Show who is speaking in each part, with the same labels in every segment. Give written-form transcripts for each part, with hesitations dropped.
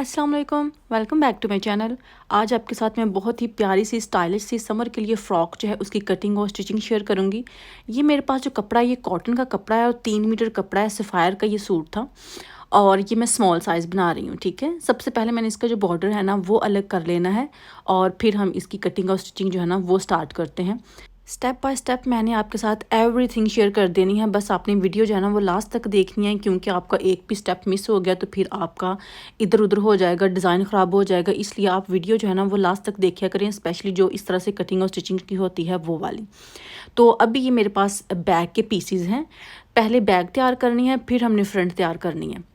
Speaker 1: अस्सलाम वालेकुम, welcome back to my channel. आज आपके साथ मैं बहुत ही प्यारी सी स्टाइलिश सी समर के लिए फ़्रॉक जो है उसकी कटिंग और स्टिचिंग शेयर करूंगी। ये मेरे पास जो कपड़ा है ये कॉटन का कपड़ा है और 3 मीटर कपड़ा है, सफ़ायर का ये सूट था और ये मैं स्मॉल साइज़ बना रही हूँ। ठीक है, सबसे पहले मैंने इसका जो बॉर्डर है ना वो अलग कर लेना है और फिर हम इसकी कटिंग और स्टिचिंग जो है ना वो स्टार्ट करते हैं। स्टेप बाय स्टेप मैंने आपके साथ एवरीथिंग शेयर कर देनी है, बस आपने वीडियो जो है ना वो लास्ट तक देखनी है, क्योंकि आपका एक भी स्टेप मिस हो गया तो फिर आपका इधर उधर हो जाएगा, डिज़ाइन ख़राब हो जाएगा। इसलिए आप वीडियो जो है ना वो लास्ट तक देखिया करें, स्पेशली जो इस तरह से कटिंग और स्टिचिंग की होती है वो वाली। तो अभी ये मेरे पास बैग के पीसीज हैं। पहले बैग तैयार करनी है, फिर हमने फ्रंट तैयार करनी है।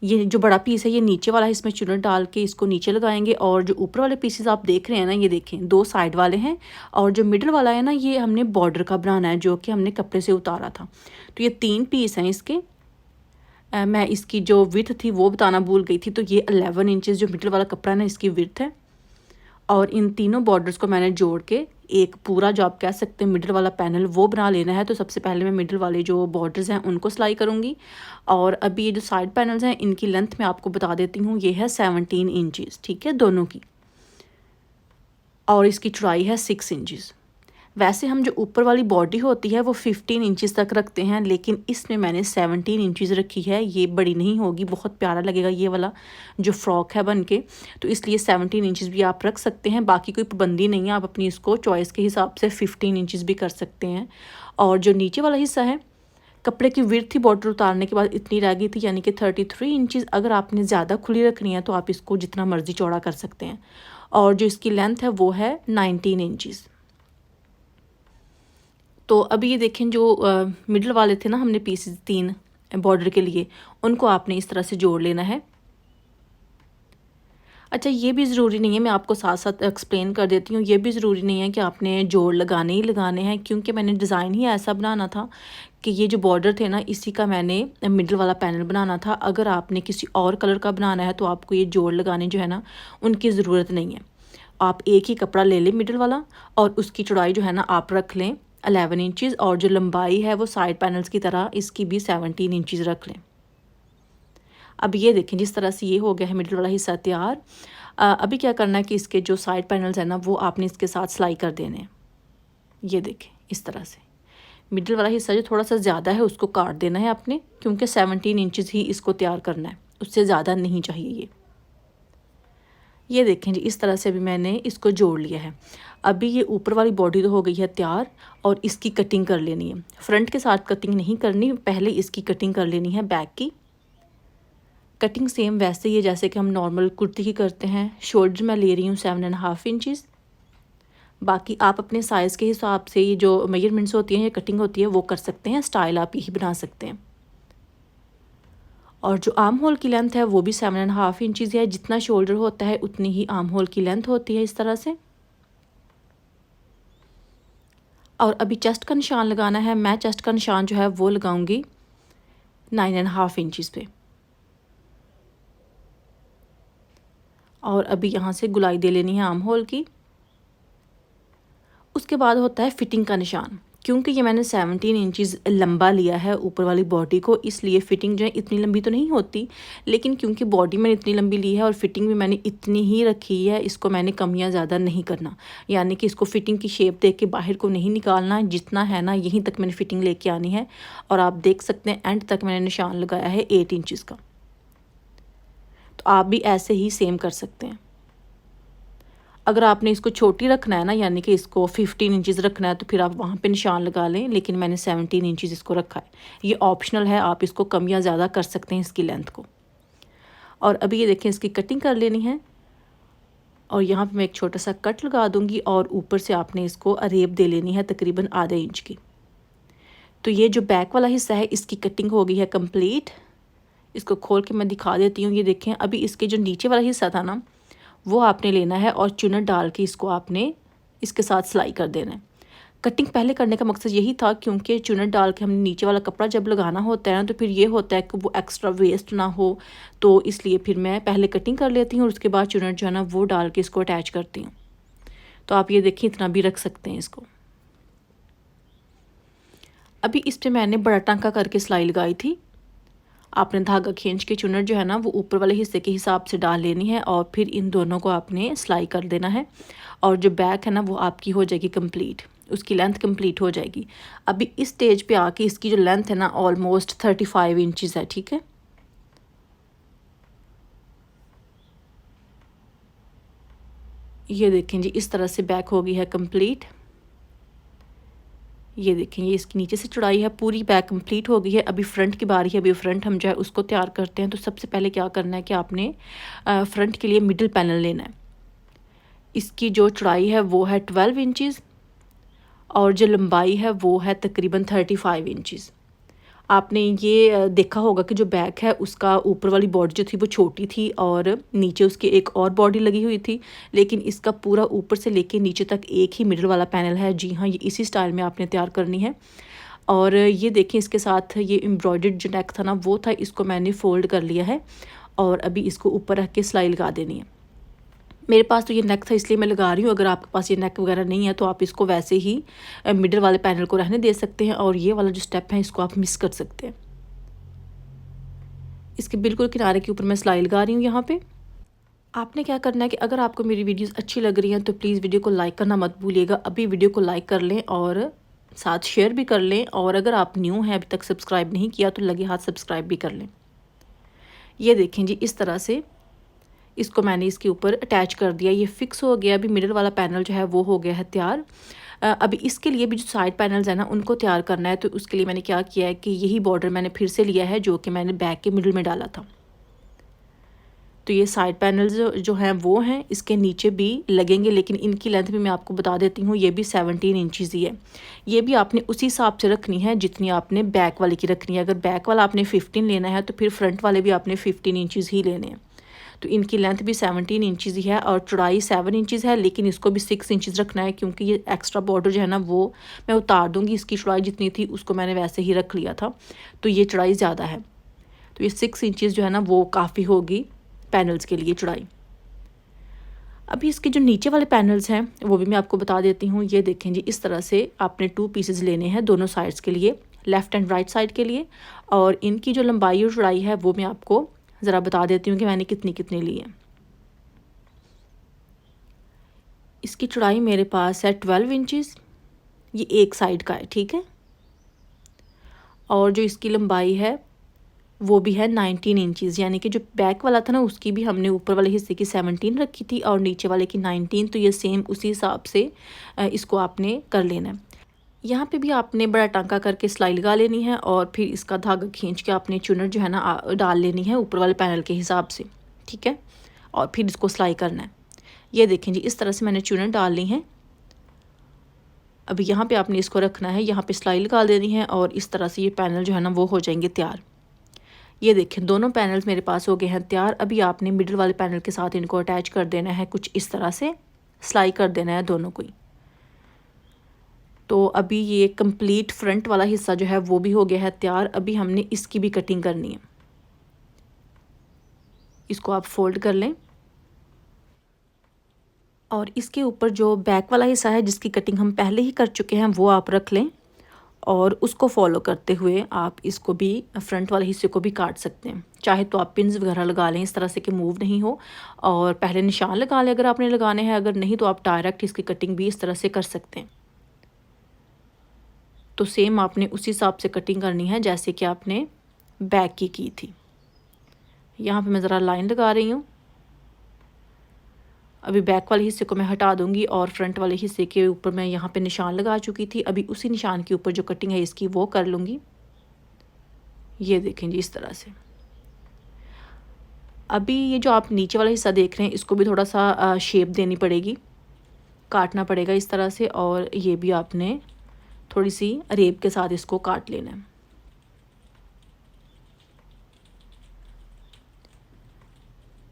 Speaker 1: ये जो बड़ा पीस है ये नीचे वाला है, इसमें चुनट डाल के इसको नीचे लगाएंगे और जो ऊपर वाले पीसेस आप देख रहे हैं ना, ये देखें दो साइड वाले हैं और जो मिडल वाला है ना ये हमने बॉर्डर का बनाना है जो कि हमने कपड़े से उतारा था। तो ये 3 पीस हैं इसके। मैं इसकी जो विड्थ थी वो बताना भूल गई थी। तो ये 11 इंचेस जो मिडल वाला कपड़ा है ना इसकी विड्थ है और इन तीनों बॉर्डर्स को मैंने जोड़ के एक पूरा जो आप कह सकते हैं मिडल वाला पैनल वो बना लेना है। तो सबसे पहले मैं मिडल वाले जो बॉर्डर्स हैं उनको सिलाई करूँगी और अभी ये जो साइड पैनल्स हैं इनकी लेंथ मैं आपको बता देती हूँ। ये है 17 इंचज़, ठीक है, दोनों की, और इसकी चौड़ाई है 6 इंचज़। वैसे हम जो ऊपर वाली बॉडी होती है वो 15 इंचज़ तक रखते हैं, लेकिन इसमें मैंने 17 इंचज़ रखी है। ये बड़ी नहीं होगी, बहुत प्यारा लगेगा ये वाला जो फ्रॉक है बन के, तो इसलिए 17 इंचज़ भी आप रख सकते हैं। बाकी कोई पाबंदी नहीं है, आप अपनी इसको चॉइस के हिसाब से 15 इंचज़ भी कर सकते हैं। और जो नीचे वाला हिस्सा है, कपड़े की विड्थ थी बॉर्डर उतारने के बाद इतनी रह गई थी, यानी कि 33 इंचज़। अगर आपने ज़्यादा खुली रखनी है तो आप इसको जितना मर्ज़ी चौड़ा कर सकते हैं। और जो इसकी लेंथ है वो है 19 इंचज़। तो अभी ये देखें जो मिडल वाले थे ना हमने पीसेस 3 बॉर्डर के लिए, उनको आपने इस तरह से जोड़ लेना है। अच्छा, ये भी ज़रूरी नहीं है, मैं आपको साथ साथ एक्सप्लेन कर देती हूँ। ये भी ज़रूरी नहीं है कि आपने जोड़ लगाने ही लगाने हैं, क्योंकि मैंने डिज़ाइन ही ऐसा बनाना था कि ये जो बॉर्डर थे ना इसी का मैंने मिडल वाला पैनल बनाना था। अगर आपने किसी और कलर का बनाना है तो आपको ये जोड़ लगाने जो है ना उनकी ज़रूरत नहीं है। आप एक ही कपड़ा ले लें मिडल वाला और उसकी चौड़ाई जो है ना आप रख लें 11 इंचज़ और जो लंबाई है वो साइड पैनल्स की तरह इसकी भी 17 इंचज़ रख लें। अब ये देखें जिस तरह से ये हो गया है मिडल वाला हिस्सा तैयार। अभी क्या करना है कि इसके जो साइड पैनल्स हैं ना वो आपने इसके साथ सिलाई कर देने हैं। ये देखें इस तरह से मिडल वाला हिस्सा जो थोड़ा सा ज़्यादा है उसको काट देना है आपने, क्योंकि 17 इंचज़ ही इसको तैयार करना है, उससे ज़्यादा नहीं चाहिए। ये देखें जी इस तरह से अभी मैंने इसको जोड़ लिया है। अभी ये ऊपर वाली बॉडी तो हो गई है तैयार और इसकी कटिंग कर लेनी है। फ्रंट के साथ कटिंग नहीं करनी, पहले इसकी कटिंग कर लेनी है बैक की। कटिंग सेम वैसे ही है जैसे कि हम नॉर्मल कुर्ती की करते हैं। शोल्डर मैं ले रही हूँ 7.5 इंचज़। बाकी आप अपने साइज़ के हिसाब से ये जो मेजरमेंट्स होती हैं या कटिंग होती है वो कर सकते हैं, स्टाइल आप यही बना सकते हैं। और जो आर्म होल की लेंथ है वो भी 7.5 इंचज़ है। जितना शोल्डर होता है उतनी ही आर्म होल की लेंथ होती है इस तरह से। और अभी चेस्ट का निशान लगाना है। मैं चेस्ट का निशान जो है वो लगाऊंगी 9.5 इंचज़ पे। और अभी यहाँ से गुलाई दे लेनी है आर्म होल की। उसके बाद होता है फिटिंग का निशान। क्योंकि ये मैंने 17 इंचज़ लंबा लिया है ऊपर वाली बॉडी को, इसलिए फ़िटिंग जो है इतनी लंबी तो नहीं होती, लेकिन क्योंकि बॉडी मैंने इतनी लंबी ली है और फिटिंग भी मैंने इतनी ही रखी है, इसको मैंने कमियां ज़्यादा नहीं करना। यानी कि इसको फिटिंग की शेप देख के बाहर को नहीं निकालना, जितना है ना यहीं तक मैंने फ़िटिंग लेके आनी है। और आप देख सकते हैं एंड तक मैंने निशान लगाया है 8 इंचज़ का। तो आप भी ऐसे ही सेम कर सकते हैं। अगर आपने इसको छोटी रखना है ना, यानी कि इसको 15 इंचज़ रखना है, तो फिर आप वहाँ पे निशान लगा लें, लेकिन मैंने 17 इंचज़ इसको रखा है। ये ऑप्शनल है, आप इसको कम या ज़्यादा कर सकते हैं इसकी लेंथ को। और अभी ये देखें इसकी कटिंग कर लेनी है और यहाँ पे मैं एक छोटा सा कट लगा दूँगी और ऊपर से आपने इसको अरेब दे लेनी है तकरीबन आधे इंच की। तो ये जो बैक वाला हिस्सा है इसकी कटिंग हो गई है कंप्लीट। इसको खोल के मैं दिखा देती हूँ। ये देखें अभी इसके जो नीचे वाला हिस्सा था ना वो आपने लेना है और चुनट डाल के इसको आपने इसके साथ सिलाई कर देना है। कटिंग पहले करने का मकसद यही था, क्योंकि चुनट डाल के हमने नीचे वाला कपड़ा जब लगाना होता है ना तो फिर ये होता है कि वो एक्स्ट्रा वेस्ट ना हो, तो इसलिए फिर मैं पहले कटिंग कर लेती हूँ और उसके बाद चुनट जो है ना वो डाल के इसको अटैच करती हूँ। तो आप ये देखिए इतना भी रख सकते हैं इसको। अभी इस पर मैंने बड़ा टांका करके सिलाई लगाई थी आपने धागा खींच के चुनर जो है ना वो ऊपर वाले हिस्से के हिसाब से डाल लेनी है और फिर इन दोनों को आपने सिलाई कर देना है और जो बैक है ना वो आपकी हो जाएगी कंप्लीट, उसकी लेंथ कंप्लीट हो जाएगी। अभी इस स्टेज पे आके इसकी जो लेंथ है ना ऑलमोस्ट 35 इंचज़ है, ठीक है। ये देखें जी, इस तरह से बैक हो गई है कंप्लीट। ये देखें, ये इसकी नीचे से चौड़ाई है, पूरी बैक कंप्लीट हो गई है। अभी फ्रंट की बारी है, अभी फ्रंट हम जो है उसको तैयार करते हैं। तो सबसे पहले क्या करना है कि आपने फ्रंट के लिए मिडल पैनल लेना है। इसकी जो चौड़ाई है वो है 12 इंचज़ और जो लंबाई है वो है तकरीबन 35 इंचज़। आपने ये देखा होगा कि जो बैक है उसका ऊपर वाली बॉडी जो थी वो छोटी थी और नीचे उसकी एक और बॉडी लगी हुई थी, लेकिन इसका पूरा ऊपर से लेके नीचे तक एक ही मिडल वाला पैनल है। जी हाँ, ये इसी स्टाइल में आपने तैयार करनी है। और ये देखें, इसके साथ ये एम्ब्रॉयडर्ड जो नेक था ना वो था, इसको मैंने फोल्ड कर लिया है और अभी इसको ऊपर रख के सिलाई लगा देनी है। मेरे पास तो ये नेक था इसलिए मैं लगा रही हूँ। अगर आपके पास ये नेक वगैरह नहीं है तो आप इसको वैसे ही मिडल वाले पैनल को रहने दे सकते हैं और ये वाला जो स्टेप है इसको आप मिस कर सकते हैं। इसके बिल्कुल किनारे के ऊपर मैं सिलाई लगा रही हूँ। यहाँ पे आपने क्या करना है कि अगर आपको मेरी वीडियोस अच्छी लग रही हैं तो प्लीज़ वीडियो को लाइक करना मत भूलिएगा। अभी वीडियो को लाइक कर लें और साथ शेयर भी कर लें, और अगर आप न्यू हैं अभी तक सब्सक्राइब नहीं किया तो लगे हाथ सब्सक्राइब भी कर लें। ये देखें जी, इस तरह से इसको मैंने इसके ऊपर अटैच कर दिया। ये फिक्स हो गया। अभी मिडल वाला पैनल जो है वो हो गया है तैयार। अभी इसके लिए भी जो साइड पैनल्स हैं ना उनको तैयार करना है। तो उसके लिए मैंने क्या किया है कि यही बॉर्डर मैंने फिर से लिया है जो कि मैंने बैक के मिडल में डाला था। तो ये साइड पैनल्स जो हैं वो हैं, इसके नीचे भी लगेंगे, लेकिन इनकी लेंथ भी मैं आपको बता देती हूँ, ये भी 17 इंचज़ ही है। ये भी आपने उसी हिसाब से रखनी है जितनी आपने बैक वाले की रखनी है। अगर बैक वाला आपने 15 लेना है तो फिर फ्रंट वाले भी आपने 15 इंचज़ ही लेने हैं। तो इनकी लेंथ भी 17 इंचज़ ही है और चौड़ाई 7 इंचज़ है, लेकिन इसको भी 6 इंचज़ रखना है क्योंकि ये एक्स्ट्रा बॉर्डर जो है ना वो मैं उतार दूँगी। इसकी चौड़ाई जितनी थी उसको मैंने वैसे ही रख लिया था, तो ये चौड़ाई ज़्यादा है। तो ये 6 इंचज़ जो है ना वो काफ़ी होगी पैनल्स के लिए चौड़ाई। अभी इसके जो नीचे वाले पैनल्स हैं वो भी मैं आपको बता देती हूँ। ये देखें जी, इस तरह से आपने 2 पीसेस लेने हैं दोनों साइड्स के लिए, लेफ़्ट एंड राइट साइड के लिए। और इनकी जो लंबाई और चौड़ाई है वो मैं आपको ज़रा बता देती हूँ कि मैंने कितनी कितनी ली है। इसकी चौड़ाई मेरे पास है 12 इंचज़, ये एक साइड का है, ठीक है। और जो इसकी लंबाई है वो भी है 19 इंचज़, यानी कि जो बैक वाला था ना उसकी भी हमने ऊपर वाले हिस्से की 17 रखी थी और नीचे वाले की 19। तो ये सेम उसी हिसाब से इसको आपने कर लेना है। यहाँ पे भी आपने बड़ा टांका करके सिलाई लगा लेनी है और फिर इसका धागा खींच के आपने चुनर जो है ना डाल लेनी है ऊपर वाले पैनल के हिसाब से, ठीक है। और फिर इसको सिलाई करना है। ये देखें जी, इस तरह से मैंने चुनर डाल ली है। अभी यहाँ पे आपने इसको रखना है, यहाँ पे सिलाई लगा देनी है और इस तरह से ये पैनल जो है ना वो हो जाएंगे तैयार। ये देखें, दोनों पैनल्स मेरे पास हो गए हैं तैयार। अभी आपने मिडल वाले पैनल के साथ इनको अटैच कर देना है, कुछ इस तरह से सिलाई कर देना है दोनों को ही। तो अभी ये कंप्लीट फ्रंट वाला हिस्सा जो है वो भी हो गया है तैयार। अभी हमने इसकी भी कटिंग करनी है। इसको आप फोल्ड कर लें और इसके ऊपर जो बैक वाला हिस्सा है जिसकी कटिंग हम पहले ही कर चुके हैं वो आप रख लें और उसको फॉलो करते हुए आप इसको भी फ्रंट वाले हिस्से को भी काट सकते हैं। चाहे तो आप पिन्स वगैरह लगा लें इस तरह से कि मूव नहीं हो, और पहले निशान लगा लें अगर आपने लगाने हैं। अगर नहीं तो आप डायरेक्ट इसकी कटिंग भी इस तरह से कर सकते हैं। तो सेम आपने उसी हिसाब से कटिंग करनी है जैसे कि आपने बैक की थी। यहाँ पे मैं ज़रा लाइन लगा रही हूँ। अभी बैक वाले हिस्से को मैं हटा दूँगी और फ्रंट वाले हिस्से के ऊपर मैं यहाँ पे निशान लगा चुकी थी। अभी उसी निशान के ऊपर जो कटिंग है इसकी वो कर लूँगी। ये देखें जी, इस तरह से। अभी ये जो आप नीचे वाला हिस्सा देख रहे हैं इसको भी थोड़ा सा शेप देनी पड़ेगी, काटना पड़ेगा इस तरह से, और ये भी आपने थोड़ी सी रेब के साथ इसको काट लेना है।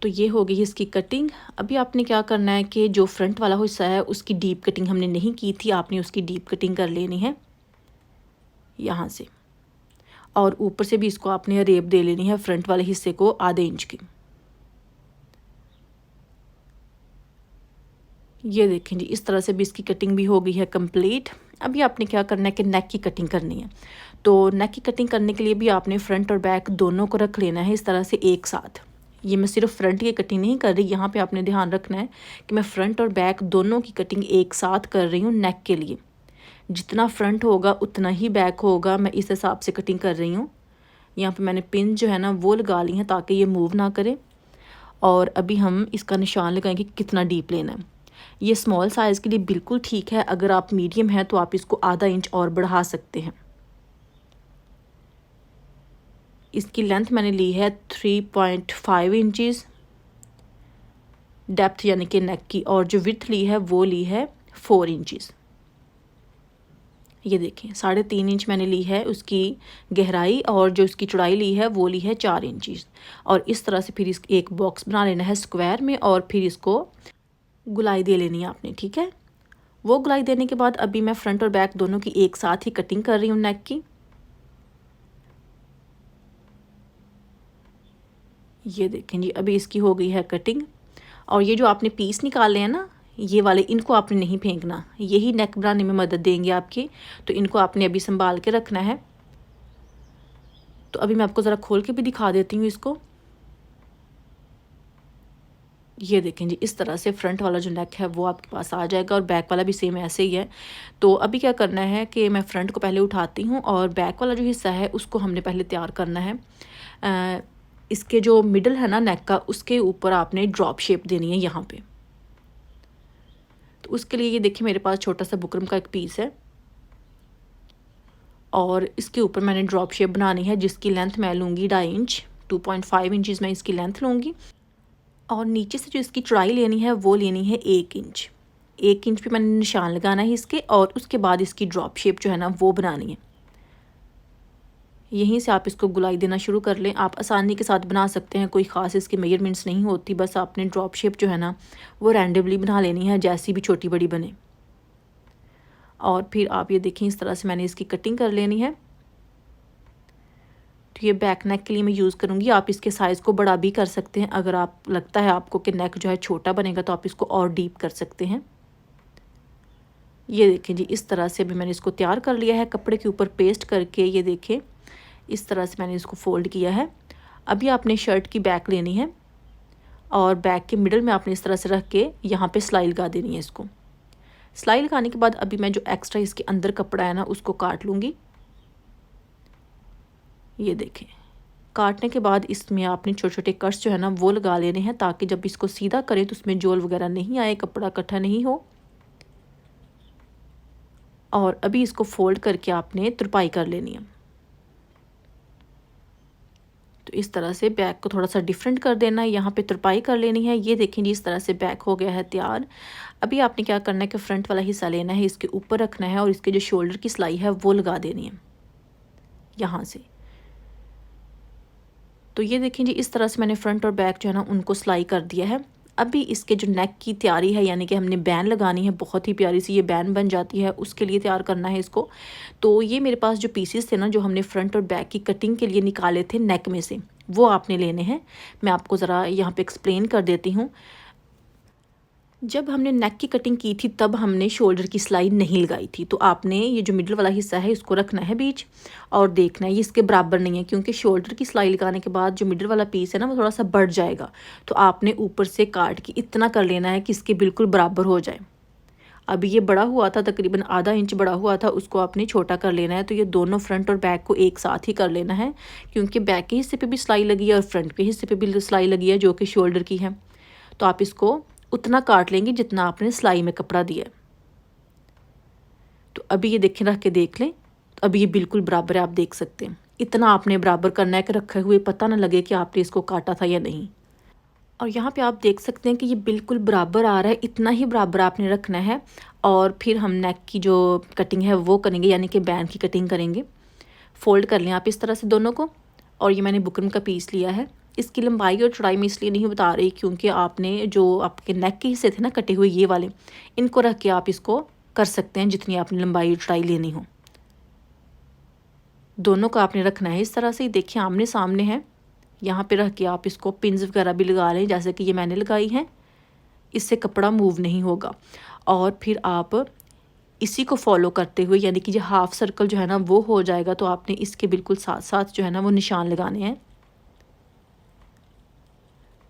Speaker 1: तो ये हो गई इसकी कटिंग। अभी आपने क्या करना है कि जो फ्रंट वाला हिस्सा है उसकी डीप कटिंग हमने नहीं की थी, आपने उसकी डीप कटिंग कर लेनी है यहाँ से, और ऊपर से भी इसको आपने रेब दे लेनी है फ्रंट वाले हिस्से को आधे इंच की। ये देखें जी, इस तरह से भी इसकी कटिंग भी हो गई है कंप्लीट। अभी आपने क्या करना है कि नेक की कटिंग करनी है। तो नेक की कटिंग करने के लिए भी आपने फ्रंट और बैक दोनों को रख लेना है इस तरह से एक साथ। ये मैं सिर्फ फ्रंट की कटिंग नहीं कर रही, यहाँ पे आपने ध्यान रखना है कि मैं फ्रंट और बैक दोनों की कटिंग एक साथ कर रही हूँ नेक के लिए। जितना फ्रंट होगा उतना ही बैक होगा, मैं इस हिसाब से कटिंग कर रही हूँ। यहाँ पे मैंने पिन जो है ना वो लगा ली है ताकि ये मूव ना करे। और अभी हम इसका निशान लगाएंगे कितना डीप लेना है। ये स्मॉल साइज़ के लिए बिल्कुल ठीक है, अगर आप मीडियम है तो आप इसको आधा इंच और बढ़ा सकते हैं। इसकी लेंथ मैंने ली है 3.5 इंचज़ डेप्थ यानी कि नेक की, और जो विड्थ ली है वो ली है 4 इंचज़। ये देखें 3.5 इंच मैंने ली है उसकी गहराई, और जो उसकी चौड़ाई ली है वो ली है 4 इंचज़। और इस तरह से फिर इस एक बॉक्स बना लेना है स्क्वायर में, और फिर इसको गुलाई दे लेनी है आपने, ठीक है। वो गुलाई देने के बाद अभी मैं फ्रंट और बैक दोनों की एक साथ ही कटिंग कर रही हूँ नेक की। ये देखें जी, अभी इसकी हो गई है कटिंग। और ये जो आपने पीस निकाले हैं ना ये वाले, इनको आपने नहीं फेंकना, यही नेक बनाने में मदद देंगे आपकी, तो इनको आपने अभी संभाल के रखना है। तो अभी मैं आपको ज़रा खोल के भी दिखा देती हूँ इसको। ये देखें जी, इस तरह से फ्रंट वाला जो नेक है वो आपके पास आ जाएगा, और बैक वाला भी सेम ऐसे ही है। तो अभी क्या करना है कि मैं फ्रंट को पहले उठाती हूँ, और बैक वाला जो हिस्सा है उसको हमने पहले तैयार करना है। इसके जो मिडल है ना नेक का, उसके ऊपर आपने ड्रॉप शेप देनी है यहाँ पे। तो उसके लिए ये देखिए मेरे पास छोटा सा बुकरम का एक पीस है, और इसके ऊपर मैंने ड्रॉप शेप बनानी है जिसकी लेंथ मैं लूँगी 2.5 इंच, 2.5 इंचज़ मैं इसकी लेंथ लूँगी। और नीचे से जो इसकी चौड़ाई लेनी है वो लेनी है 1 इंच। 1 इंच पे मैंने निशान लगाना है इसके, और उसके बाद इसकी ड्रॉप शेप जो है ना वो बनानी है। यहीं से आप इसको गुलाई देना शुरू कर लें। आप आसानी के साथ बना सकते हैं, कोई ख़ास इसकी मेजरमेंट्स नहीं होती, बस आपने ड्रॉप शेप जो है ना वो रैंडमली बना लेनी है, जैसी भी छोटी बड़ी बने। और फिर आप ये देखें इस तरह से मैंने इसकी कटिंग कर लेनी है। तो ये बैक नेक के लिए मैं यूज़ करूँगी। आप इसके साइज़ को बड़ा भी कर सकते हैं, अगर आप लगता है आपको कि नेक जो है छोटा बनेगा तो आप इसको और डीप कर सकते हैं। ये देखें जी, इस तरह से भी मैंने इसको तैयार कर लिया है कपड़े के ऊपर पेस्ट करके। ये देखें इस तरह से मैंने इसको फोल्ड किया है। अभी आपने शर्ट की बैक लेनी है, और बैक के मिडल में आपने इस तरह से रख के यहाँ पे सिलाई लगा देनी है इसको। सिलाई लगाने के बाद अभी मैं जो एक्स्ट्रा इसके अंदर कपड़ा है ना उसको काट लूँगी। ये देखें, काटने के बाद इसमें आपने छोटे छोटे कट्स जो है ना वो लगा लेने हैं, ताकि जब इसको सीधा करें तो उसमें जोल वगैरह नहीं आए, कपड़ा इकट्ठा नहीं हो। और अभी इसको फोल्ड करके आपने तुरपाई कर लेनी है। तो इस तरह से बैक को थोड़ा सा डिफरेंट कर देना है, यहाँ पे तुरपाई कर लेनी है। ये देखें जी, इस तरह से बैक हो गया है तैयार। अभी आपने क्या करना है कि फ्रंट वाला हिस्सा लेना है, इसके ऊपर रखना है, और इसके जो शोल्डर की सिलाई है वो लगा देनी है यहाँ से। तो ये देखें जी, इस तरह से मैंने फ्रंट और बैक जो है ना उनको सिलाई कर दिया है। अभी इसके जो नेक की तैयारी है, यानी कि हमने बैन लगानी है, बहुत ही प्यारी सी ये बैन बन जाती है, उसके लिए तैयार करना है इसको। तो ये मेरे पास जो पीसेस थे ना जो हमने फ्रंट और बैक की कटिंग के लिए निकाले थे नेक में से, वो आपने लेने हैं। मैं आपको ज़रा यहाँ पे एक्सप्लेन कर देती हूँ। जब हमने नेक की कटिंग की थी तब हमने शोल्डर की सिलाई नहीं लगाई थी, तो आपने ये जो मिडल वाला हिस्सा है इसको रखना है बीच, और देखना है ये इसके बराबर नहीं है, क्योंकि शोल्डर की सिलाई लगाने के बाद जो मिडल वाला पीस है ना वो थोड़ा सा बढ़ जाएगा। तो आपने ऊपर से काट के इतना कर लेना है कि इसके बिल्कुल बराबर हो जाए। अभी ये बड़ा हुआ था, तकरीबन आधा इंच बड़ा हुआ था, उसको आपने छोटा कर लेना है। तो ये दोनों फ्रंट और बैक को एक साथ ही कर लेना है, क्योंकि बैक के हिस्से पे भी सिलाई लगी है और फ्रंट के हिस्से पे भी सिलाई लगी है जो कि शोल्डर की है। तो आप इसको उतना काट लेंगे जितना आपने सिलाई में कपड़ा दिया है। तो अभी ये देखें, रख के देख लें, तो अभी ये बिल्कुल बराबर है, आप देख सकते हैं। इतना आपने बराबर करना है कि रखे हुए पता ना लगे कि आपने इसको काटा था या नहीं। और यहाँ पे आप देख सकते हैं कि ये बिल्कुल बराबर आ रहा है, इतना ही बराबर आपने रखना है। और फिर हम नेक की जो कटिंग है वो करेंगे, यानी कि बैंड की कटिंग करेंगे। फोल्ड कर लें आप इस तरह से दोनों को। और ये मैंने बुकरम का पीस लिया है। इसकी लंबाई और चौड़ाई में इसलिए नहीं बता रही क्योंकि आपने जो आपके नेक के हिस्से थे ना कटे हुए ये वाले, इनको रख के आप इसको कर सकते हैं जितनी आपने लंबाई और चौड़ाई लेनी हो। दोनों का आपने रखना है इस तरह से। देखिए आमने सामने है, यहाँ पे रख के आप इसको पिन्स वगैरह भी लगा लें, जैसे कि ये मैंने लगाई है। इससे कपड़ा मूव नहीं होगा। और फिर आप इसी को फॉलो करते हुए, यानी कि जो हाफ सर्कल जो है ना वो हो जाएगा, तो आपने इसके बिल्कुल साथ साथ जो है ना वो निशान लगाने हैं।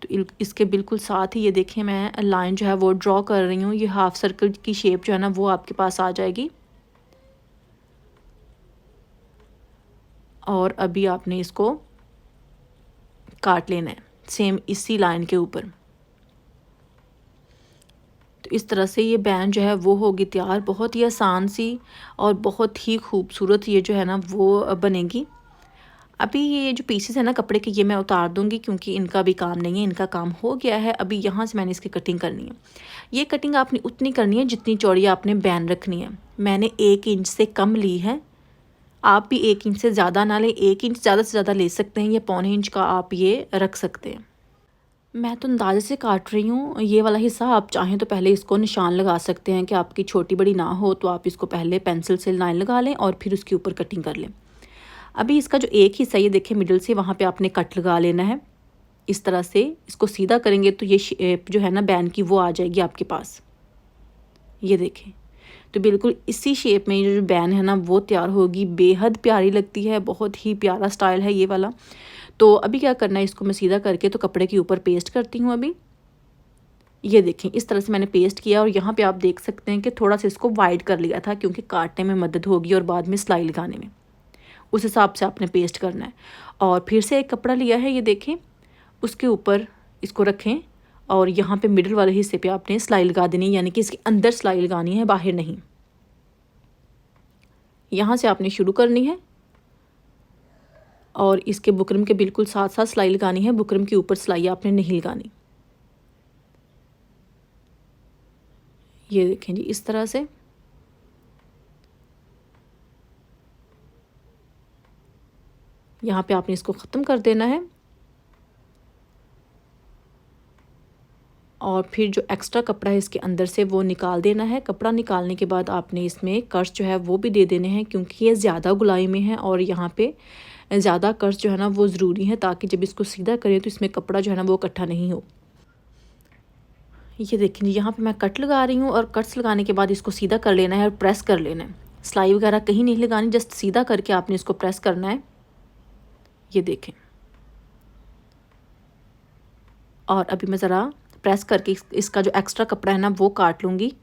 Speaker 1: तो इसके बिल्कुल साथ ही ये देखिए मैं लाइन जो है वो ड्रॉ कर रही हूँ। ये हाफ सर्कल की शेप जो है ना वो आपके पास आ जाएगी। और अभी आपने इसको काट लेना है सेम इसी लाइन के ऊपर। तो इस तरह से ये बैंड जो है वो होगी तैयार। बहुत ही आसान सी और बहुत ही खूबसूरत ये जो है ना वो बनेगी। अभी ये जो पीसेस है ना कपड़े के, ये मैं उतार दूंगी क्योंकि इनका भी काम नहीं है, इनका काम हो गया है। अभी यहाँ से मैंने इसकी कटिंग करनी है। ये कटिंग आपने उतनी करनी है जितनी चौड़ी आपने बैंड रखनी है। मैंने 1 इंच से कम ली है, आप भी 1 इंच से ज़्यादा ना लें। 1 इंच ज़्यादा से ज़्यादा ले सकते हैं, या पौने इंच का आप ये रख सकते हैं। मैं तो अंदाजे से काट रही हूँ ये वाला हिस्सा। आप चाहें तो पहले इसको निशान लगा सकते हैं कि आपकी छोटी बड़ी ना हो, तो आप इसको पहले पेंसिल से लाइन लगा लें और फिर उसके ऊपर कटिंग कर लें। अभी इसका जो एक हिस्सा ये देखें मिडिल से, वहाँ पे आपने कट लगा लेना है। इस तरह से इसको सीधा करेंगे तो ये शेप जो है ना बैंड की वो आ जाएगी आपके पास। ये देखें, तो बिल्कुल इसी शेप में जो बैन है ना वो तैयार होगी। बेहद प्यारी लगती है, बहुत ही प्यारा स्टाइल है ये वाला। तो अभी क्या करना है, इसको मैं सीधा करके तो कपड़े के ऊपर पेस्ट करती हूँ। अभी ये देखें इस तरह से मैंने पेस्ट किया, और यहाँ पे आप देख सकते हैं कि थोड़ा सा इसको वाइड कर लिया था क्योंकि काटने में मदद होगी और बाद में सिलाई लगाने में। उस हिसाब से आपने पेस्ट करना है। और फिर से एक कपड़ा लिया है, ये देखें, उसके ऊपर इसको रखें और यहाँ पे मिडिल वाले हिस्से पे आपने सिलाई लगा देनी है, यानी कि इसके अंदर सिलाई लगानी है, बाहर नहीं। यहाँ से आपने शुरू करनी है और इसके बुकरम के बिल्कुल साथ साथ सिलाई लगानी है। बुकरम के ऊपर सिलाई आपने नहीं लगानी। ये देखें जी इस तरह से। यहाँ पे आपने इसको ख़त्म कर देना है। और फिर जो एक्स्ट्रा कपड़ा है इसके अंदर से वो निकाल देना है। कपड़ा निकालने के बाद आपने इसमें कर्स जो है वो भी दे देने हैं, क्योंकि ये ज़्यादा गुलाई में है और यहाँ पे ज़्यादा कर्स जो है ना वो ज़रूरी है, ताकि जब इसको सीधा करें तो इसमें कपड़ा जो है ना वो इकट्ठा नहीं हो। ये देखें यहाँ पे मैं कट लगा रही हूँ, और कट्स लगाने के बाद इसको सीधा कर लेना है और प्रेस कर लेना है। सिलाई वगैरह कहीं नहीं लगानी, जस्ट सीधा करके आपने इसको प्रेस करना है। ये देखें, और अभी मैं ज़रा प्रेस करके इसका जो एक्स्ट्रा कपड़ा है ना वो काट लूँगी।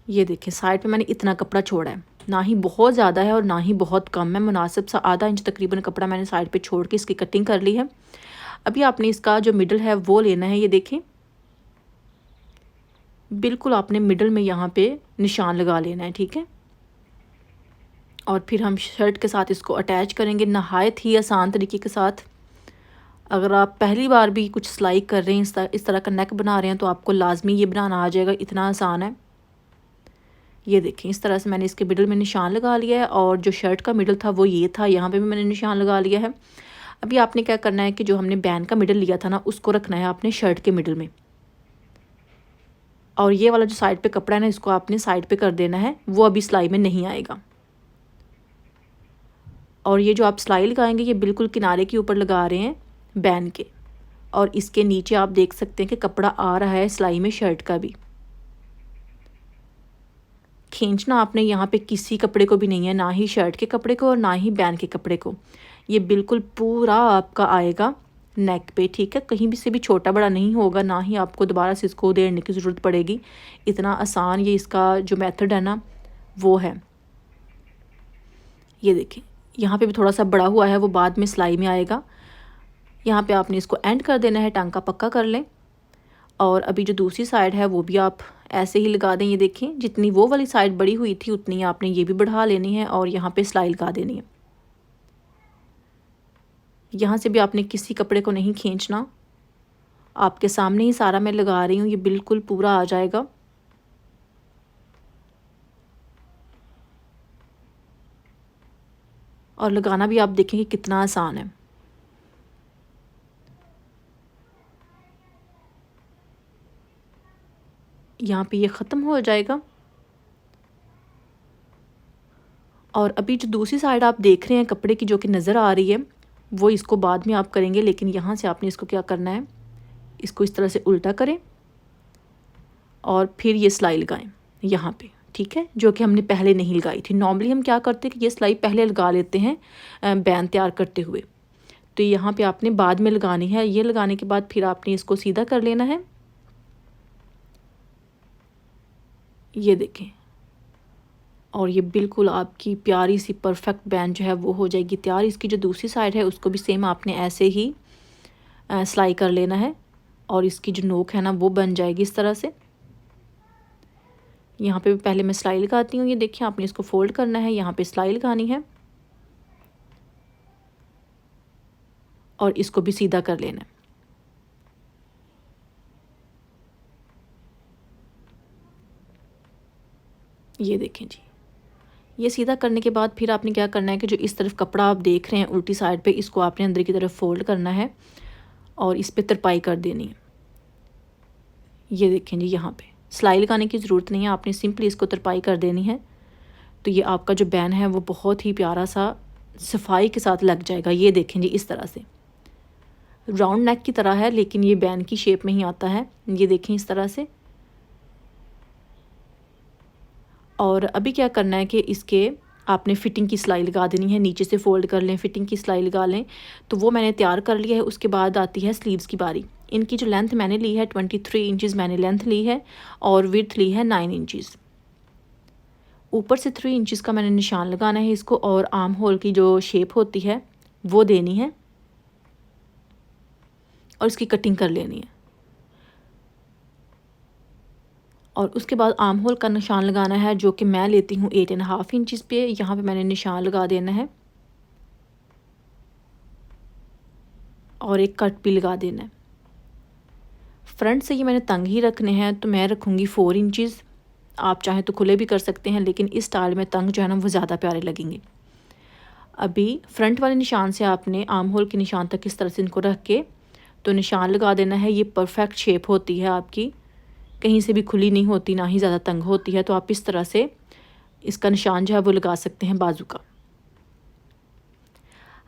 Speaker 1: ये देखें साइड पे मैंने इतना कपड़ा छोड़ा है, ना ही बहुत ज़्यादा है और ना ही बहुत कम है, मुनासिब सा आधा इंच तकरीबन कपड़ा मैंने साइड पे छोड़ के इसकी कटिंग कर ली है। अभी आपने इसका जो मिडल है वो लेना है। ये देखें बिल्कुल आपने मिडल में यहाँ पे निशान लगा लेना है, ठीक है। और फिर हम शर्ट के साथ इसको अटैच करेंगे नहायत ही आसान तरीके के साथ। अगर आप पहली बार भी कुछ सिलाई कर रहे हैं, इस तरह का नेक बना रहे हैं, तो आपको लाजमी ये बनाना आ जाएगा, इतना आसान है। ये देखें इस तरह से मैंने इसके मिडल में निशान लगा लिया है, और जो शर्ट का मिडल था वो ये था, यहाँ पे भी मैंने निशान लगा लिया है। अभी आपने क्या करना है कि जो हमने बैन का मिडल लिया था ना उसको रखना है आपने शर्ट के मिडल में, और ये वाला जो साइड पे कपड़ा है ना इसको आपने साइड पे कर देना है, वो अभी सिलाई में नहीं आएगा। और ये जो आप सिलाई लगाएंगे ये बिल्कुल किनारे के ऊपर लगा रहे हैं बैन के, और इसके नीचे आप देख सकते हैं कि कपड़ा आ रहा है सिलाई में शर्ट का भी। खींचना आपने यहाँ पे किसी कपड़े को भी नहीं है, ना ही शर्ट के कपड़े को और ना ही बैन के कपड़े को। ये बिल्कुल पूरा आपका आएगा नेक पे, ठीक है। कहीं भी से भी छोटा बड़ा नहीं होगा, ना ही आपको दोबारा से इसको उधेड़ने की ज़रूरत पड़ेगी। इतना आसान ये इसका जो मेथड है ना वो है। ये देखिए यहाँ पे भी थोड़ा सा बड़ा हुआ है, वो बाद में सिलाई में आएगा। यहाँ पे आपने इसको एंड कर देना है, टांका पक्का कर लें। और अभी जो दूसरी साइड है वो भी आप ऐसे ही लगा दें। ये देखें जितनी वो वाली साइड बड़ी हुई थी उतनी आपने ये भी बढ़ा लेनी है, और यहाँ पे सिलाई लगा देनी है। यहाँ से भी आपने किसी कपड़े को नहीं खींचना, आपके सामने ही सारा मैं लगा रही हूँ, ये बिल्कुल पूरा आ जाएगा। और लगाना भी आप देखेंगे कितना आसान है। यहाँ पे ये ख़त्म हो जाएगा। और अभी जो दूसरी साइड आप देख रहे हैं कपड़े की जो कि नज़र आ रही है, वो इसको बाद में आप करेंगे, लेकिन यहाँ से आपने इसको क्या करना है, इसको इस तरह से उल्टा करें और फिर ये सिलाई लगाएं यहाँ पे, ठीक है, जो कि हमने पहले नहीं लगाई थी। नॉर्मली हम क्या करते हैं कि ये सिलाई पहले लगा लेते हैं बैन तैयार करते हुए, तो यहाँ पे आपने बाद में लगानी है। ये लगाने के बाद फिर आपने इसको सीधा कर लेना है। ये देखें, और ये बिल्कुल आपकी प्यारी सी परफेक्ट बैन जो है वो हो जाएगी तैयार। इसकी जो दूसरी साइड है उसको भी सेम आपने ऐसे ही सिलाई कर लेना है, और इसकी जो नोक है ना वो बन जाएगी इस तरह से। यहाँ पे पहले मैं सिलाई लगाती हूँ। ये देखिए, आपने इसको फोल्ड करना है, यहाँ पे सिलाई लगानी है और इसको भी सीधा कर लेना है। ये देखें जी, ये सीधा करने के बाद फिर आपने क्या करना है कि जो इस तरफ कपड़ा आप देख रहे हैं उल्टी साइड पे, इसको आपने अंदर की तरफ फोल्ड करना है और इस पे तरपाई कर देनी है। ये देखें जी, यहाँ पे सिलाई लगाने की ज़रूरत नहीं है, आपने सिंपली इसको तरपाई कर देनी है। तो ये आपका जो बैन है वो बहुत ही प्यारा सा सफाई के साथ लग जाएगा। ये देखें जी, इस तरह से राउंड नेक की तरह है, लेकिन ये बैन की शेप में ही आता है। ये देखें इस तरह से। और अभी क्या करना है कि इसके आपने फ़िटिंग की सिलाई लगा देनी है। नीचे से फ़ोल्ड कर लें, फ़िटिंग की सिलाई लगा लें। तो वो मैंने तैयार कर लिया है। उसके बाद आती है स्लीव्स की बारी। इनकी जो लेंथ मैंने ली है 23 इंचज़ मैंने लेंथ ली है और विड्थ ली है 9 इंचज़। ऊपर से 3 इंचज़ का मैंने निशान लगाना है इसको, और आर्म होल की जो शेप होती है वो देनी है और इसकी कटिंग कर लेनी है। और उसके बाद आर्म होल का निशान लगाना है, जो कि मैं लेती हूँ 8.5 इंचज़ पे। यहाँ पे मैंने निशान लगा देना है और एक कट भी लगा देना है। फ्रंट से ये मैंने तंग ही रखने हैं, तो मैं रखूँगी 4 इंचज़। आप चाहें तो खुले भी कर सकते हैं, लेकिन इस स्टाइल में तंग जो है ना वो ज़्यादा प्यारे लगेंगे। अभी फ्रंट वाले निशान से आपने आर्म होल के निशान तक इस तरह से इनको रख के तो निशान लगा देना है। ये परफेक्ट शेप होती है आपकी, कहीं से भी खुली नहीं होती, ना ही ज़्यादा तंग होती है। तो आप इस तरह से इसका निशान जो है वो लगा सकते हैं बाजू का।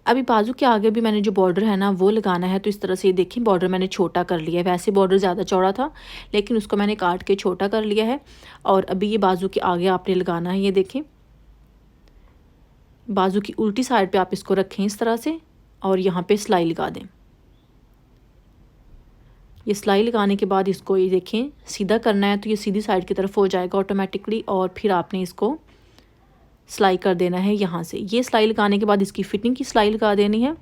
Speaker 1: अभी बाजू के आगे भी मैंने जो बॉर्डर है ना वो लगाना है। तो इस तरह से ये देखिए, बॉर्डर मैंने छोटा कर लिया है। वैसे बॉर्डर ज़्यादा चौड़ा था, लेकिन उसको मैंने काट के छोटा कर लिया है। और अभी ये बाजू के आगे आपने लगाना है। ये देखें, बाजू की उल्टी साइड पे आप इसको रखें इस तरह से, और यहाँ पे सिलाई लगा दें। ये सिलाई लगाने के बाद इसको ये देखें सीधा करना है, तो ये सीधी साइड की तरफ हो जाएगा ऑटोमेटिकली। और फिर आपने इसको सिलाई कर देना है यहाँ से। ये सिलाई लगाने के बाद इसकी फ़िटिंग की सिलाई लगा देनी है,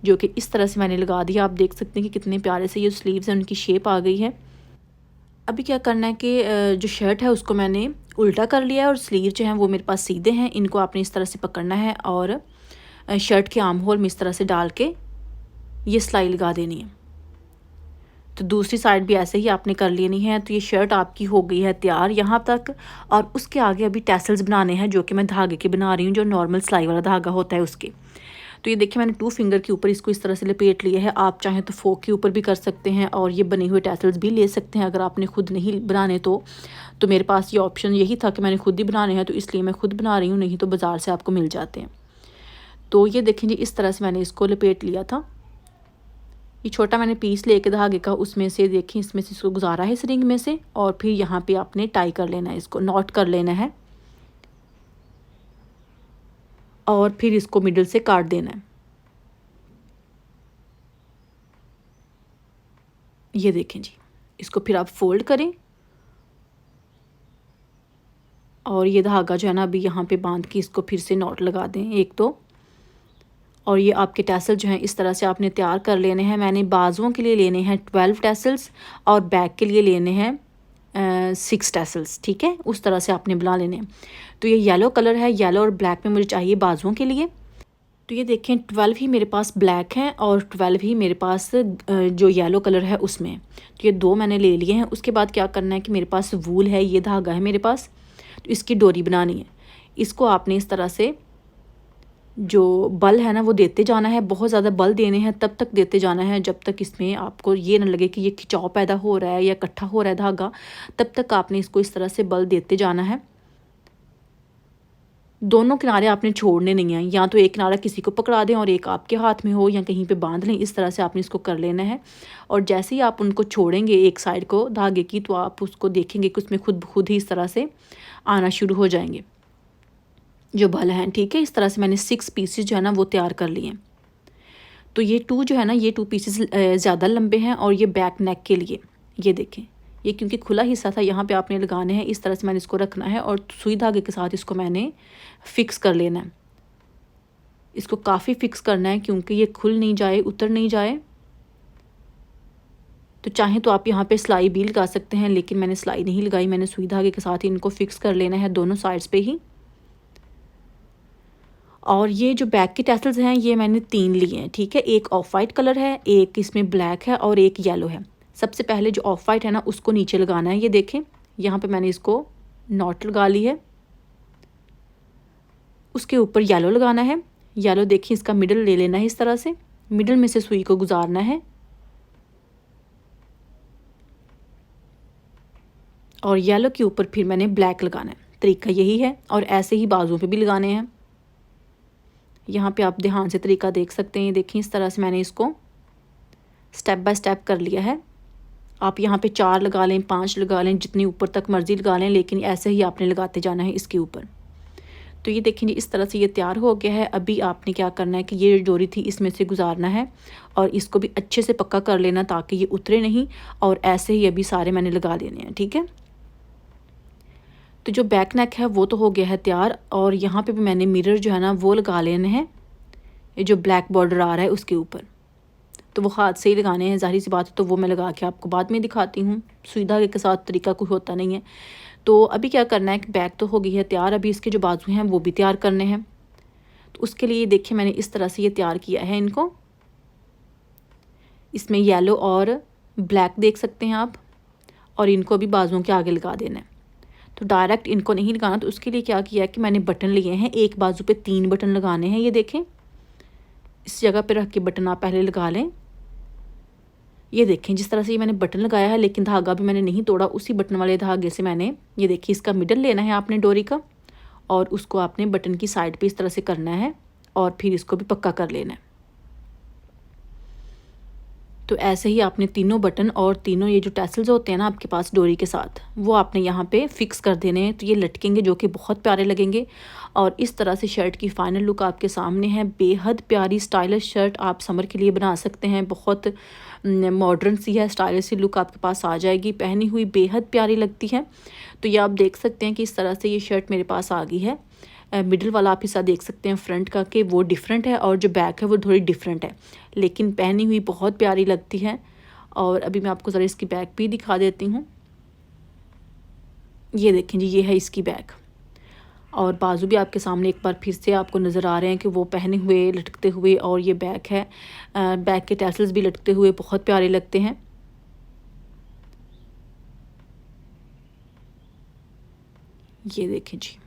Speaker 1: जो कि इस तरह से मैंने लगा दिया। आप देख सकते हैं कि कितने प्यारे से ये स्लीव्स हैं, उनकी शेप आ गई है। अभी क्या करना है कि जो शर्ट है उसको मैंने उल्टा कर लिया है और स्लीव जो हैं वो मेरे पास सीधे हैं। इनको आपने इस तरह से पकड़ना है और शर्ट के आर्म होल में इस तरह से डाल के ये सिलाई लगा देनी है। तो दूसरी साइड भी ऐसे ही आपने कर लेनी है। तो ये शर्ट आपकी हो गई है तैयार यहाँ तक। और उसके आगे अभी टैसल्स बनाने हैं, जो कि मैं धागे के बना रही हूँ, जो नॉर्मल सिलाई वाला धागा होता है उसके। तो ये देखिए, मैंने 2 फिंगर के ऊपर इसको इस तरह से लपेट लिया है। आप चाहें तो फोक के ऊपर भी कर सकते हैं और ये बने हुए टैसल्स भी ले सकते हैं, अगर आपने खुद नहीं बनाने तो मेरे पास ये ऑप्शन यही था कि मैंने खुद ही बनाने हैं, तो इसलिए मैं खुद बना रही हूँ, नहीं तो बाज़ार से आपको मिल जाते हैं। तो ये देखें जी, इस तरह से मैंने इसको लपेट लिया था। ये छोटा मैंने पीस लेके धागे का, उसमें से देखें इसमें से इसको गुजारा है इस रिंग में से, और फिर यहाँ पे आपने टाई कर लेना है, इसको नॉट कर लेना है और फिर इसको मिडल से काट देना है। ये देखें जी, इसको फिर आप फोल्ड करें और ये धागा जो है ना अभी यहाँ पे बांध के इसको फिर से नॉट लगा दें एक तो। और ये आपके टैसल जो हैं इस तरह से आपने तैयार कर लेने हैं। मैंने बाजुओं के लिए लेने हैं 12 टैसल्स और बैक के लिए लेने हैं 6 टैसल्स, ठीक है, उस तरह से आपने बना लेने हैं। तो ये येलो कलर है, येलो और ब्लैक में मुझे चाहिए बाजुओं के लिए। तो ये देखें 12 ही मेरे पास ब्लैक हैं और 12 ही मेरे पास जो येलो कलर है उसमें। तो ये 2 मैंने ले लिए हैं। उसके बाद क्या करना है कि मेरे पास वूल है, ये धागा है मेरे पास, तो इसकी डोरी बनानी है। इसको आपने इस तरह से जो बल है ना वो देते जाना है, बहुत ज़्यादा बल देने हैं, तब तक देते जाना है जब तक इसमें आपको ये ना लगे कि ये खिंचाव पैदा हो रहा है या इकट्ठा हो रहा है धागा। तब तक आपने इसको इस तरह से बल देते जाना है। दोनों किनारे आपने छोड़ने नहीं हैं, या तो एक किनारा किसी को पकड़ा दें और एक आपके हाथ में हो, या कहीं पे बांध लें। इस तरह से आपने इसको कर लेना है। और जैसे ही आप उनको छोड़ेंगे एक साइड को धागे की, तो आप उसको देखेंगे कि उसमें खुद ही इस तरह से आना शुरू हो जाएंगे जो बल हैं, ठीक है। इस तरह से मैंने 6 पीसेस जो है ना वो तैयार कर लिए हैं। तो ये 2 जो है ना, ये 2 पीसेस ज़्यादा लंबे हैं और ये बैक नेक के लिए, ये देखें, ये क्योंकि खुला हिस्सा था यहाँ पे आपने लगाने हैं। इस तरह से मैंने इसको रखना है और सुई धागे के साथ इसको मैंने फिक्स कर लेना है। इसको काफ़ी फिक्स करना है क्योंकि ये खुल नहीं जाए, उतर नहीं जाए। तो चाहे तो आप यहाँ पे सिलाई भी लगा सकते हैं, लेकिन मैंने सिलाई नहीं लगाई, मैंने सुई धागे के साथ ही इनको फिक्स कर लेना है दोनों साइड्स पे ही। और ये जो बैक के टैसल्स हैं ये मैंने 3 लिए हैं, ठीक है। एक ऑफ वाइट कलर है, एक इसमें ब्लैक है और एक येलो है। सबसे पहले जो ऑफ वाइट है ना उसको नीचे लगाना है। ये देखें, यहाँ पे मैंने इसको नॉट लगा ली है। उसके ऊपर येलो लगाना है। येलो देखिए, इसका मिडल ले लेना है, इस तरह से मिडल में से सुई को गुजारना है और येलो के ऊपर फिर मैंने ब्लैक लगाना है। तरीका यही है और ऐसे ही बाजुओं पे भी लगाने हैं। यहाँ पे आप ध्यान से तरीका देख सकते हैं। देखिए, इस तरह से मैंने इसको स्टेप बाय स्टेप कर लिया है। आप यहाँ पे 4 लगा लें, 5 लगा लें, जितनी ऊपर तक मर्जी लगा लें, लेकिन ऐसे ही आपने लगाते जाना है इसके ऊपर। तो ये देखें जी, इस तरह से ये तैयार हो गया है। अभी आपने क्या करना है कि ये डोरी थी इसमें से गुजारना है और इसको भी अच्छे से पक्का कर लेना ताकि ये उतरे नहीं। और ऐसे ही अभी सारे मैंने लगा देने हैं, ठीक है। तो जो बैक नेक है वो तो हो गया है तैयार और यहाँ पे भी मैंने मिरर जो है ना वो लगा लेने हैं। ये जो ब्लैक बॉर्डर आ रहा है उसके ऊपर, तो वो हाथ से ही लगाने हैं, ज़ाहिर सी बात है। तो वो मैं लगा के आपको बाद में दिखाती हूँ। सुई धागे के साथ तरीका कोई होता नहीं है। तो अभी क्या करना है कि बैक तो हो गई है तैयार, अभी इसके जो बाजू हैं वो भी तैयार करने हैं। तो उसके लिए देखिए मैंने इस तरह से ये तैयार किया है इनको। इसमें येलो और ब्लैक देख सकते हैं आप, और इनको भी बाजुओं के आगे लगा देना है। तो डायरेक्ट इनको नहीं लगाना, तो उसके लिए क्या किया है कि मैंने बटन लिए हैं। एक बाजू पे 3 बटन लगाने हैं। ये देखें, इस जगह पे रख के बटन आप पहले लगा लें। ये देखें, जिस तरह से ये मैंने बटन लगाया है, लेकिन धागा भी मैंने नहीं तोड़ा, उसी बटन वाले धागे से मैंने, ये देखिए, इसका मिडल लेना है आपने डोरी का और उसको आपने बटन की साइड पे इस तरह से करना है और फिर इसको भी पक्का कर लेना है। तो ऐसे ही आपने तीनों बटन और तीनों ये जो टैसल्स होते हैं ना आपके पास डोरी के साथ, वो आपने यहाँ पे फिक्स कर देने हैं। तो ये लटकेंगे जो कि बहुत प्यारे लगेंगे। और इस तरह से शर्ट की फाइनल लुक आपके सामने है। बेहद प्यारी स्टाइलिश शर्ट आप समर के लिए बना सकते हैं। बहुत मॉडर्न सी है, स्टाइलिश सी लुक आपके पास आ जाएगी। पहनी हुई बेहद प्यारी लगती है। तो ये आप देख सकते हैं कि इस तरह से ये शर्ट मेरे पास आ गई है। मिडिल वाला आप हिस्सा देख सकते हैं फ्रंट का कि वो डिफरेंट है और जो बैक है वो थोड़ी डिफरेंट है, लेकिन पहनी हुई बहुत प्यारी लगती है। और अभी मैं आपको ज़रा इसकी बैक भी दिखा देती हूँ। ये देखें जी, ये है इसकी बैक और बाजू भी आपके सामने एक बार फिर से आपको नज़र आ रहे हैं कि वो पहने हुए लटकते हुए, और ये बैक है। बैक के टैसल्स भी लटकते हुए बहुत प्यारे लगते हैं। ये देखें जी,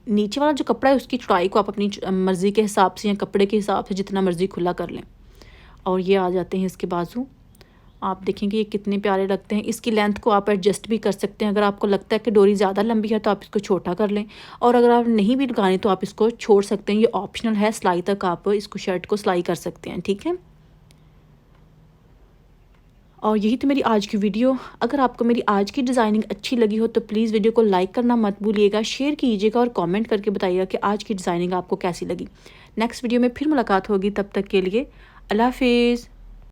Speaker 1: नीचे वाला जो कपड़ा है उसकी चौड़ाई को आप अपनी मर्ज़ी के हिसाब से या कपड़े के हिसाब से जितना मर्ज़ी खुला कर लें। और ये आ जाते हैं इसके बाजू। आप देखेंगे ये कितने प्यारे लगते हैं। इसकी लेंथ को आप एडजस्ट भी कर सकते हैं। अगर आपको लगता है कि डोरी ज़्यादा लंबी है तो आप इसको छोटा कर लें, और अगर आप नहीं भी लगाने तो आप इसको छोड़ सकते हैं। ये ऑप्शनल है, सिलाई तक आप इसको शर्ट को सिलाई कर सकते हैं, ठीक है। और यही तो मेरी आज की वीडियो। अगर आपको मेरी आज की डिज़ाइनिंग अच्छी लगी हो तो प्लीज़ वीडियो को लाइक करना मत भूलिएगा, शेयर कीजिएगा और कमेंट करके बताइएगा कि आज की डिज़ाइनिंग आपको कैसी लगी। नेक्स्ट वीडियो में फिर मुलाकात होगी, तब तक के लिए अल्लाह हाफिज़।